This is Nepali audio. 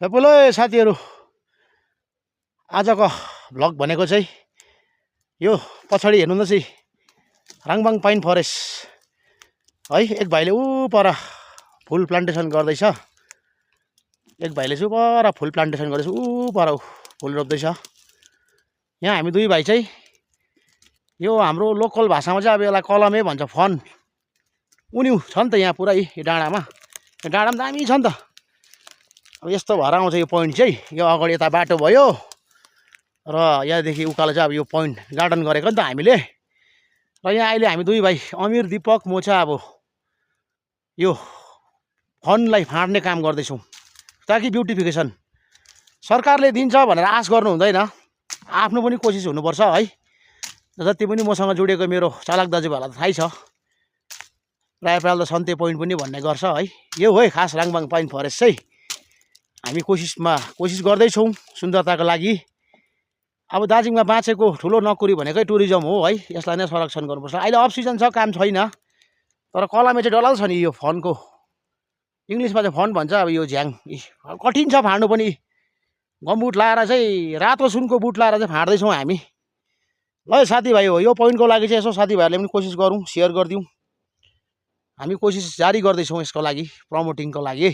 हेलो साथीहरू, आजको भ्लग भनेको चाहिँ यो पछाडि हेर्नुहुँदैछ राङबाङ पाइन फरेस्ट है। एक भाइले ऊ पर फुल प्लान्टेसन गर्दैछ, एक भाइले चाहिँ पर फुल प्लान्टेसन गर्दैछ, ऊ पर फुल रोप्दैछ। यहाँ हामी दुई भाइ चाहिँ यो हाम्रो लोकल भाषामा चाहिँ अब यसलाई कलमे भन्छ, फन उन्यु छ नि त यहाँ पुरै यो डाँडामा। यो डाँडामा दामी छ नि त। अब यस्तो भएर आउँछ यो पोइन्ट चाहिँ। यो अगाडि यता बाटो भयो र यहाँदेखि उकालो चाहिँ अब यो पोइन्ट गार्डन गरेको नि त हामीले। र यहाँ अहिले हामी दुई भाइ अमिर दीपक म चाहिँ अब यो फनलाई फाँड्ने काम गर्दैछौँ ताकि ब्युटिफिकेसन सरकारले दिन्छ भनेर आश गर्नु हुँदैन, आफ्नो पनि कोसिस हुनुपर्छ है। जति पनि मसँग जोडिएको मेरो चालक दाजुभाइलाई त थाहै छ, प्रायः प्रायः त सन्ते पोइन्ट पनि भन्ने गर्छ है। यो हो खास राङबाङ पाइन फरेस्ट चाहिँ हामी कोसिस गर्दैछौँ सुन्दरताको लागि। अब दार्जिलिङमा बाँचेको ठुलो नोकरी भनेकै टुरिज्म हो है, यसलाई नै संरक्षण गर्नुपर्छ। अहिले अफ सिजन छ, काम छैन, तर कलामे चाहिँ डलाल छ नि यो फनको। इङ्ग्लिसमा चाहिँ फन भन्छ। अब यो झ्याङ कठिन छ फाँड्नु पनि। गमबुट लाएर चाहिँ रातो सुनको बुट लाएर चाहिँ फाँड्दैछौँ हामी। ल साथीभाइ हो, यो पोइन्टको लागि चाहिँ यसो साथीभाइहरूले पनि कोसिस गरौँ, सेयर गरिदिउँ। हामी कोसिस जारी गर्दैछौँ यसको लागि, प्रमोटिङको लागि।